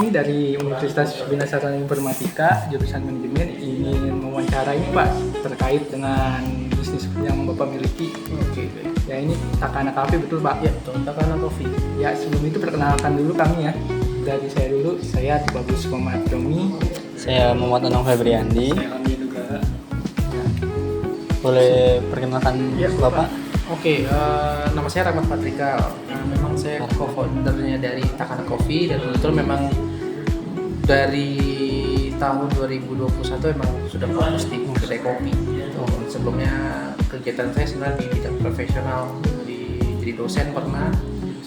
ini dari Universitas Bina Sarana Informatika jurusan manajemen ingin mewawancarai Pak terkait dengan bisnis yang Bapak miliki. Oke. Ya ini Takana Cafe betul Pak? Ya betul, Takana Coffee. Ya sebelum itu perkenalkan dulu kami ya. Dari saya dulu, saya Bagus Muhammad Romi. Saya Muhammad Anang Febriandi. Kami juga. Boleh perkenalkan Ya, Bapak? Oke, nama saya Rahmat Patrika. Memang saya co-foundernya dari Takana Coffee dan kebetulan memang dari tahun 2021 memang sudah fokus di kedai kopi. Sebelumnya kegiatan saya sebenarnya di bidang profesional, jadi dosen pernah,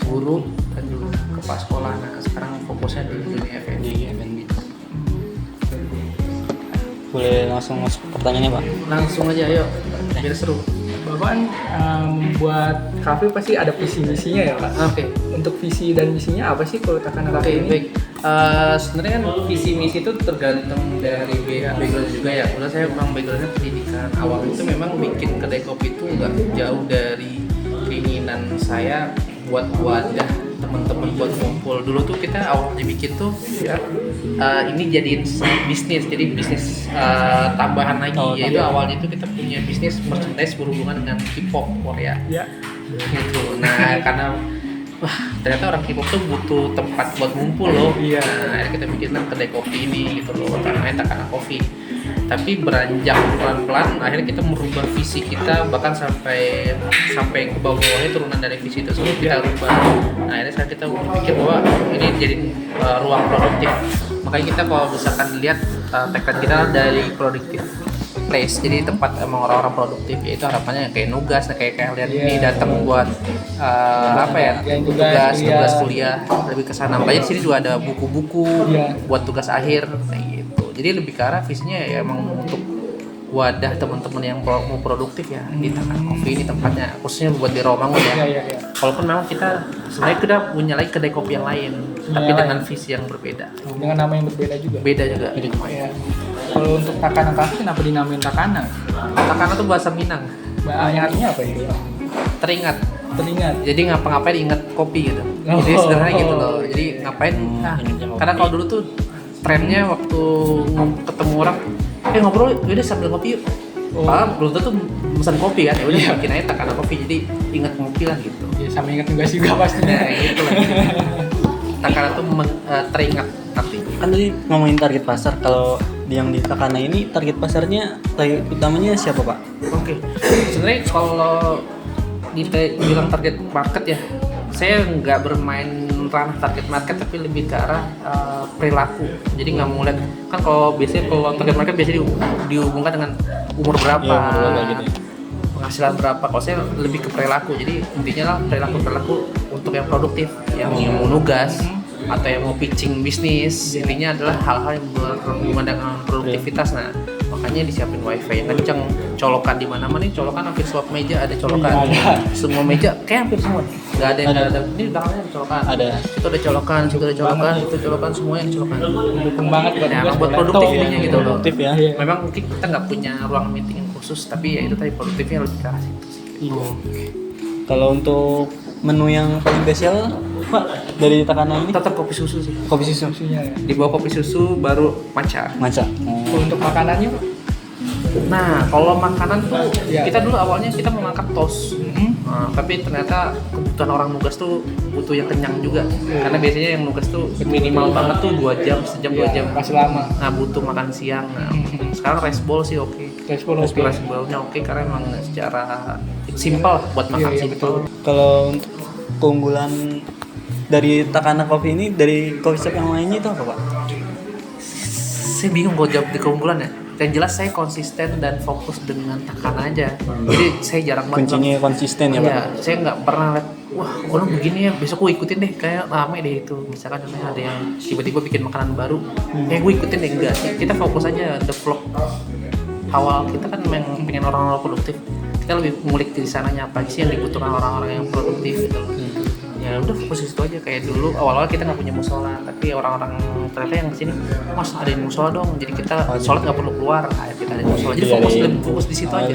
guru dan juga kepala sekolah. Nah sekarang fokusnya di dunia F&B. Boleh langsung masuk pertanyaannya Pak? Langsung aja ayo, biar seru. Bapak kan buat kafe pasti ada visi misinya ya Pak? Oke. Untuk visi dan misinya apa sih kalau Takana Oke, Cafe ini? baik. Sebenarnya kan visi misi itu tergantung dari background juga ya. Udah saya memang backgroundnya pendidikan. Awal itu memang bikin kedai kopi itu nggak jauh dari keinginan saya buat wadah teman-teman buat ngumpul. Dulu tuh kita awalnya bikin tuh ya, ini jadiin bisnis, jadi bisnis tambahan lagi. Yaitu awalnya itu kita punya bisnis merchandise berhubungan dengan K-pop Korea. Ya. Gitu. Nah karena wah ternyata orang K-pop tuh butuh tempat buat ngumpul loh. Iya. Nah akhirnya kita bikin kedai kopi ini gitu loh, namanya Takana Coffee. Tapi beranjak pelan-pelan akhirnya kita merubah visi kita, bahkan sampai ke bawah-bawahnya turunan dari visi itu semua kita rubah. Nah akhirnya sekarang kita berpikir bahwa ini jadi ruang produktif. Makanya kita kalau misalkan lihat tagline kita dari produktif place, jadi tempat emang orang-orang produktif, yaitu harapannya kayak nugas, kayak kalian ini datang buat apa ya, tugas kuliah lebih ke sana. Makanya di sini juga ada buku-buku buat tugas akhir kayak gitu. Jadi lebih ke arah visinya ya emang untuk wadah teman-teman yang mau produktif ya di Takana Coffee ini tempatnya, khususnya buat di Rawamangun ya. Walaupun memang kita sebenarnya kita punya lagi kedai kopi yang lain, tapi dengan visi yang berbeda. Dengan nama yang berbeda juga. Beda juga. Ya. Kalau untuk Takana Cafe kenapa dinamain Takana? Takana tuh bahasa Minang. Yang artinya apa itu? Teringat. Jadi ngapa-ngapain ingat kopi gitu. Jadi sederhana gitu loh. Jadi ngapain? Karena kalau dulu tuh trennya waktu ketemu orang, ngobrol, udah sambil ngopi yuk. Belum tentu pesan kopi kan, ya udah bikin aja Takana Coffee, jadi ingat ngopi lah gitu. Ya, sama ingat tugas juga pastinya. Gitu lah. Takana tuh teringat arti. Kan tadi ngomongin target pasar, kalau yang di Takana ini target pasarnya, target utamanya siapa Pak? Oke. Sebenarnya kalau bilang target market ya, saya nggak bermain ranah target market, tapi lebih ke arah perilaku. Jadi nggak mau lihat, kan kalau biasanya kalau target market biasanya dihubungkan dengan umur berapa, gitu. penghasilan berapa. Kalau saya lebih ke perilaku, jadi intinya lah perilaku untuk yang produktif, yang mau nugas atau yang mau pitching bisnis. Intinya adalah hal-hal yang berhubungan dengan produktivitas. Nah makanya disiapin wifi yang kenceng, colokan di mana-mana nih, colokan hampir setiap meja ada colokan. Semua meja kayak hampir semua, nggak ada yang nggak ada. Ini belakangnya ada colokan, itu ada colokan, situ ada colokan, itu colokan, semuanya ada colokan. Dukung banget Buat produktif ya gitu loh. Produktif ya. Memang mungkin kita nggak punya ruang meeting yang khusus, tapi ya itu tadi produktifnya lebih ke arah situ sih. Kalau untuk menu yang paling spesial Pak dari Takana ini? Tetap kopi susu sih. Kopi susu. Di bawah kopi susu baru matcha. Kalau untuk makanannya Pak? Nah, kalau makanan tuh kita dulu awalnya kita mau ngangkat toast. Tapi ternyata kebutuhan orang nugas tuh butuh yang kenyang juga. Karena biasanya yang nugas tuh minimal banget tuh 2 jam, sejam 2 jam. Masih lama. Nah, butuh makan siang. Nah, sekarang rice bowl sih oke. Rice bowl-nya oke karena emang secara simpel buat makan simpel. Kalau untuk keunggulan dari Takana Coffee ini dari coffee shop yang lainnya itu apa Pak? Saya bingung kalau jawab di keunggulan ya. Yang jelas saya konsisten dan fokus dengan Takana aja. Jadi saya jarang banget. Kuncinya konsisten ya Pak? Iya, saya nggak pernah lihat, wah orang begini ya, besok gue ikutin deh, kayak rame deh itu. Misalkan contohnya ada yang tiba-tiba bikin makanan baru, gue ikutin deh, enggak sih. Kita fokus aja develop. Awal kita kan pengen orang-orang produktif. Kita lebih ngulik di sananya apa sih yang dibutuhkan orang-orang yang produktif gitu. Ya udah fokus di situ aja. Kayak dulu awal-awal kita nggak punya musola, tapi orang-orang ternyata yang kesini, mas ada di musola dong, jadi kita sholat nggak perlu keluar, kita ada di musola, jadi fokus di situ aja.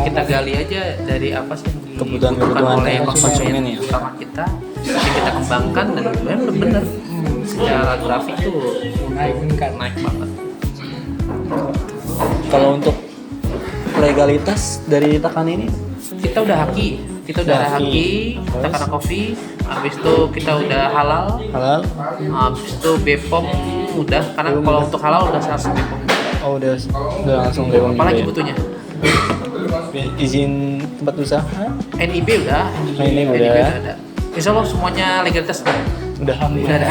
Kita gali aja dari apa sih yang dibutuhkan oleh konsumen utama kita, yang kita kembangkan, dan benar secara grafik tuh meningkat. naik banget. Kalau untuk legalitas dari Takana ini Kita udah haki, Takana Coffee, habis itu kita udah halal, halal? habis itu BPOM udah, karena kalau untuk halal udah 100 BPOM. Oh udah langsung lewat. Apalagi butuhnya? Izin tempat usaha? NIB udah, NIB udah. ada. Insya Allah semuanya legalitas udah. Udah. Udah ada.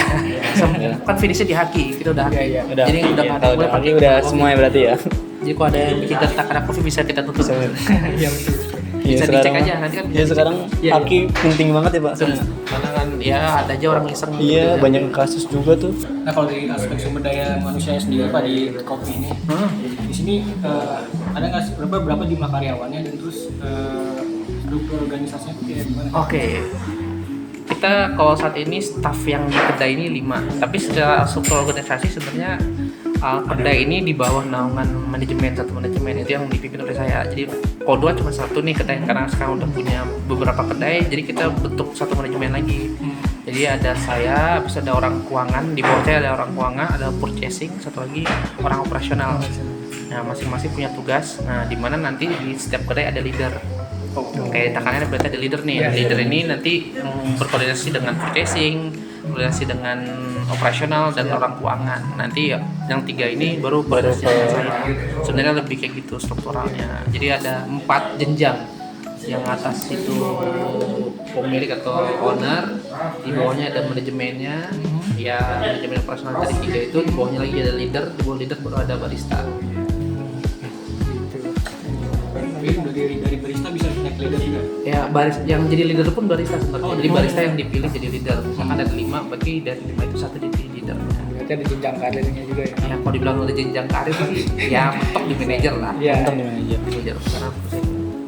Kan finishnya di haki, kita udah haki. Iya. Udah. Jadi udah nggak ada Tahu boleh udah. pakai Udah kopi. semuanya berarti ya. Jadi kalau ada yang bikin Takana Coffee bisa kita tutup. Iya betul. Bisa dicek aja nanti kan. Ya sekarang Iya. Aki penting banget ya Pak. Karena kan ya ada aja orang iseng. Iya gitu. banyak kasus juga tuh. Nah kalau dari aspek sumber daya manusia sendiri Pak di kopi ini, di sini ada nggak sih berapa jumlah karyawannya dan terus struktur organisasinya itu kayak gimana? Oke. Kita kalau saat ini staff yang di kedai ini 5, tapi secara struktur organisasi sebenarnya kedai ini di bawah naungan satu manajemen itu yang dipimpin oleh saya. Jadi Kodua cuma satu nih kedai, karena sekarang udah punya beberapa kedai, jadi kita bentuk satu manajemen lagi. Jadi ada saya, habis ada orang keuangan, di bawah saya ada orang keuangan, ada purchasing, satu lagi orang operasional. Nah masing-masing punya tugas. Nah di mana nanti di setiap kedai ada leader. Kayak Takana berarti ada leader nih. Leader ini nanti berkoordinasi dengan purchasing, koordinasi dengan operasional dan orang keuangan. Nanti ya, yang 3 ini baru koordinasi dengan saya. Sebenarnya lebih kayak gitu strukturalnya. Jadi ada 4 jenjang. Yang atas itu pemilik atau owner, di bawahnya ada manajemennya, ya manajemen operasional dari 3 itu, di bawahnya lagi ada leader, di bawah leader baru ada barista. Tapi dari barista bisa naik leader juga. Ya yang jadi leader pun barista sebenarnya. Jadi barista yang dipilih jadi leader. Misalkan ada 5, berarti dari 5 itu 1 jadi leader. Berarti ada jenjang karirnya juga ya. Ya kalau dibilang ada jenjang karir sih, ya mentok di manajer lah. Iya. Mantap nih manajer. Manajer karena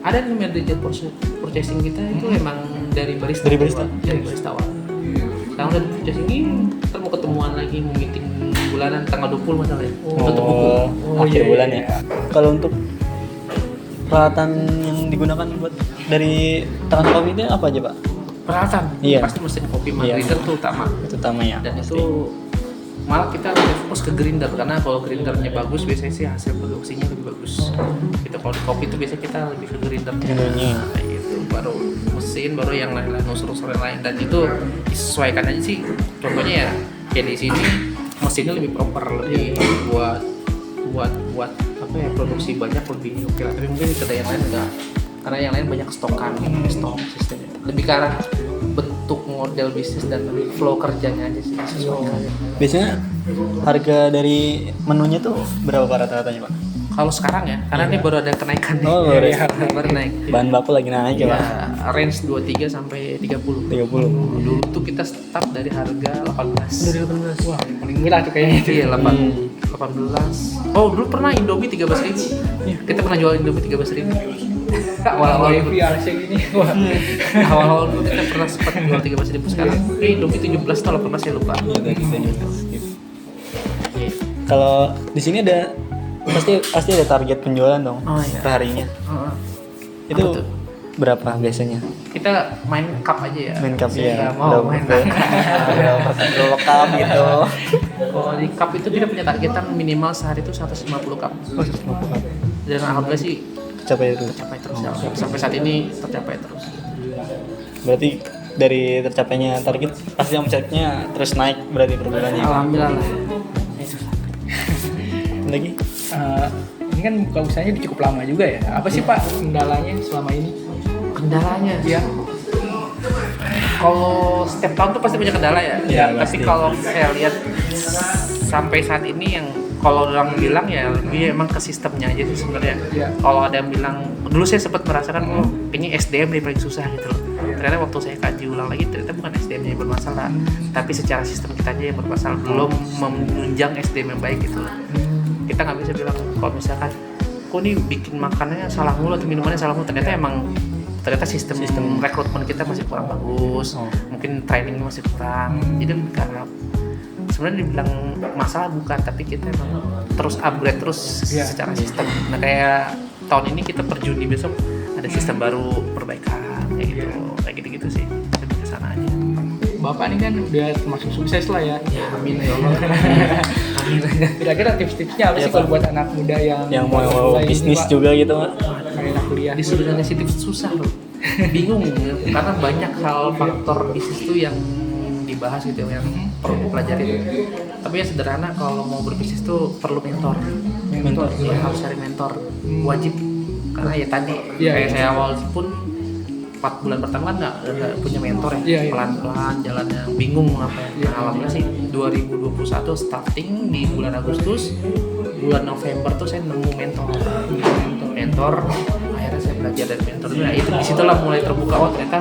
ada nih manajer purchasing kita itu emang dari barista. Dari barista? Dari barista awal. Sekarang udah purchasing ini, ntar mau ketemuan lagi, mau meeting bulanan tanggal 20 masalahnya. Tutup buku. Akhir bulan ya. Kalau untuk peralatan yang digunakan buat dari Takana Coffee itu apa aja Pak? Peralatan, Iya. pasti mesin kopi Iya. grinder tuh utama. Itu utamanya. Dan itu malah kita lebih fokus ke grinder, karena kalau grindernya bagus biasanya sih hasil produksinya lebih bagus. Gitu, kalau di kopi itu biasanya kita lebih ke grindernya. Grindernya. Kayak gitu, baru mesin, baru yang lain-lain, unsur-unsur yang lain, dan itu disesuaikan aja sih. Contohnya ya di sini mesinnya lebih proper, lebih buat apa ya, produksi banyak lebih oke lah. Tapi mungkin di kedai yang lain enggak, karena yang lain banyak stokan, stok sistemnya. Lebih ke arah bentuk model bisnis dan flow kerjanya aja sih sesuaikan. Biasanya harga dari menunya tuh berapa Pak rata-ratanya Pak? Kalau sekarang ya, karena ini baru ada kenaikan nih. Oh, baru ya. Baru naik. Bahan baku lagi naik ya Ya, Pak? range 23 sampai 30. 30. Dulu tuh kita start dari harga 18. Dari 18. Wah, yang paling murah tuh kayaknya itu. Iya, 18. Oh, dulu pernah Indomie 13.000. Kita pernah jual Indomie 13.000. Awal-awal Wifi Arsya gini. Wah. awal-awal dulu kita pernah sempat jual 13.000, sekarang Indomie 17 atau 18 saya lupa. Iya dari 17. Kalau di sini ada pasti ada target penjualan dong Oh, iya. perharinya. Heeh. Itu Apa tuh? berapa biasanya? Kita main cup aja ya. Main cup Saya ya. nggak mau main cup. Berapa cup gitu. Kalau di cup itu kita punya targetan minimal sehari itu 150 cup. Oh, 150 cup. Dan alhamdulillah sih Capai itu. tercapai terus. Sampai saat ini tercapai terus. Berarti dari tercapainya target pasti omsetnya terus naik berarti per bulannya. Alhamdulillah lah. Lagi? Ini kan buka usahanya cukup lama juga ya. Apa sih Pak kendalanya selama ini? Kendalanya Iya. kalau setiap tahun tuh pasti punya kendala ya. Iya, Tapi pasti. kalau saya lihat sampai saat ini yang kalau orang bilang ya lebih emang ke sistemnya aja sih sebenarnya. Iya. Kalau ada yang bilang dulu saya sempat merasakan kayaknya SDM yang paling susah gitu loh. Ternyata waktu saya kaji ulang lagi ternyata bukan SDM-nya yang bermasalah, tapi secara sistem kita aja yang bermasalah, belum menunjang SDM yang baik gitu loh. Kita nggak bisa bilang kalau misalkan kok nih bikin makanannya salah mulu atau minumannya salah mulu, ternyata sistem rekrutmen kita masih kurang bagus, mungkin trainingnya masih kurang. Jadi karena sebenarnya dibilang masalah bukan, tapi kita emang terus upgrade terus secara sistem. Nah kayak tahun ini kita per Juni besok ada sistem baru perbaikan kayak gitu sih, lebih ke sana aja. Bapak ini kan udah termasuk sukses lah ya. Ya amin ya Allah. Amin. Kira-kira tips-tipsnya apa Iya, sih kalau Pak. buat anak muda yang mau mulai bisnis ini, Pak? juga gitu Pak. Kayak anak kuliah. Disuruh ngasih tips susah loh. Bingung karena banyak hal faktor bisnis tuh yang dibahas gitu yang perlu dipelajari. Tapi ya sederhana, kalau mau berbisnis tuh perlu mentor. Ya, harus cari mentor, wajib. Karena ya tadi Iya, kayak iya. saya awal pun 4 bulan pertama kan nggak punya mentor ya, Iya, iya. pelan-pelan jalannya bingung mau ngapain. Nah, alhamdulillah sih 2021 starting di bulan Agustus, bulan November tuh saya nemu mentor. Akhirnya saya belajar dari mentor. Nah itu disitulah mulai terbuka, oh ternyata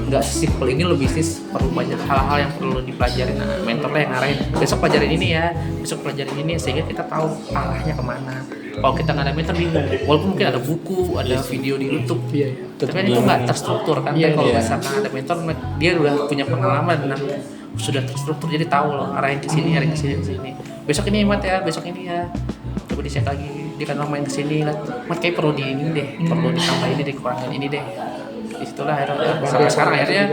nggak sesimpel ini lo bisnis, perlu banyak hal-hal yang perlu dipelajari. Nah mentornya yang ngarahin, besok pelajarin ini ya, besok pelajarin ini, sehingga kita tahu arahnya kemana. Kalau kita nggak ada mentor bingung, walaupun mungkin ada buku, ada video di YouTube, Iya, iya. tapi kan itu nggak terstruktur kan. Iya, Tapi kalau iya. misalkan ada mentor, dia udah punya pengalaman dan sudah terstruktur, jadi tahu loh arahin ke sini, arahin ke sini. Besok ini Mat ya, besok ini ya. Coba dicek lagi, dia kan main ke sini, Mat kayak perlu di ini deh, perlu ditambah ini deh, kurangin ini deh. Disitulah akhirnya sampai sekarang akhirnya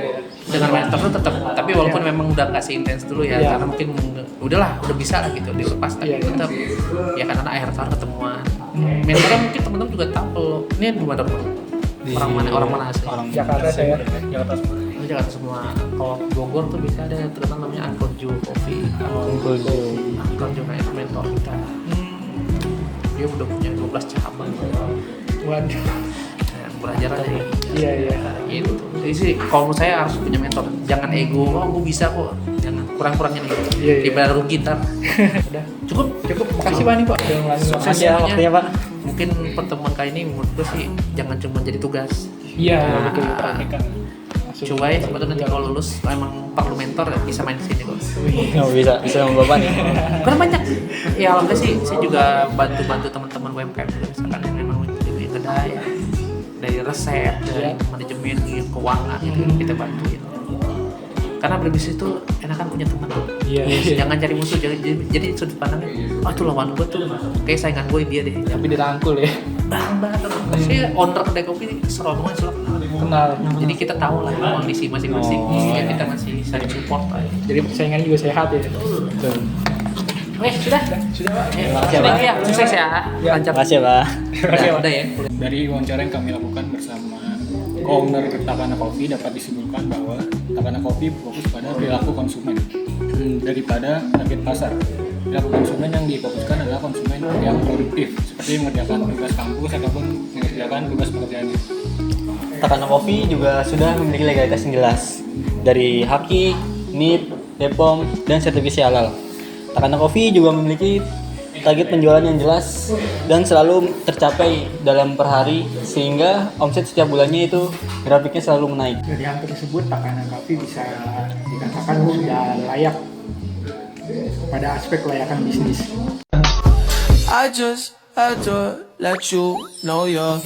dengan mentor tuh tetap, tapi walaupun memang udah nggak seintens dulu ya, Iya. karena mungkin udahlah udah bisa lah gitu dilepas, tapi Iya, iya. tetap ya kan akhir tahun ketemuan. Mentornya mungkin teman-teman juga tahu kalau ini di mana orang mana asli. Jakarta saya. Jakarta semua. Ini Jakarta semua. Kalau Bogor tuh bisa ada terkenal namanya Uncle Joe Coffee. Uncle Joe. Uncle Joe kayak mentor kita. Dia udah punya 12 cabang. Waduh. Nah, belajar aja. Iya, iya. Gitu. Jadi sih kalau menurut saya harus punya mentor. Jangan ego, oh gue bisa kok. Jangan kurang-kurangin ego. Iya, iya. Daripada rugi ntar. Udah. Cukup. Makasih Pak nih Pak udah ngelakuin Sukses Makasih ya waktunya Pak. Mungkin pertemuan kali ini menurut gue sih jangan cuma jadi tugas. Iya, Nah, betul praktikan. Langsung. Coba ya sebetulnya nanti kalau lulus emang perlu mentor ya, bisa main di sini kok. Oh, bisa sama Bapak nih. Karena banyak. Ya alhamdulillah sih saya juga bantu teman-teman UMKM juga, misalkan yang memang di kedai dari resep, dari manajemen, keuangan gitu kita bantuin. Karena berbisnis itu enakan punya teman. Iya, iya. Jangan cari musuh, jadi sudut pandangnya, oh itu lawan gue tuh, kayak saingan gue dia deh. Tapi dirangkul ya. Banget. Saya owner kedai kopi ini serombongan selalu Kenal. jadi kita tahu lah kondisi masing-masing, ya kita masih saling support aja. Jadi persaingan juga sehat ya. Oke, sudah Sudah Pak. Makasih, Pak. Ya, sukses ya. Ya, Lancar. Makasih ya Pak. Udah ya. Dari wawancara yang kami lakukan bersama owner Takana Coffee dapat disimpulkan bahwa Takana Coffee fokus pada perilaku konsumen daripada target pasar. Perilaku konsumen yang difokuskan adalah konsumen yang produktif, seperti mengerjakan tugas kampus ataupun mengerjakan tugas pekerjaannya. Takana Coffee juga sudah memiliki legalitas yang jelas dari Haki, NIP, BPOM, dan sertifikasi halal. Takana Coffee juga memiliki target penjualan yang jelas dan selalu tercapai dalam per hari, sehingga omset setiap bulannya itu grafiknya selalu menaik. Dari hal tersebut Takana Coffee bisa dikatakan sudah layak pada aspek layakan bisnis. I just had to let you know you're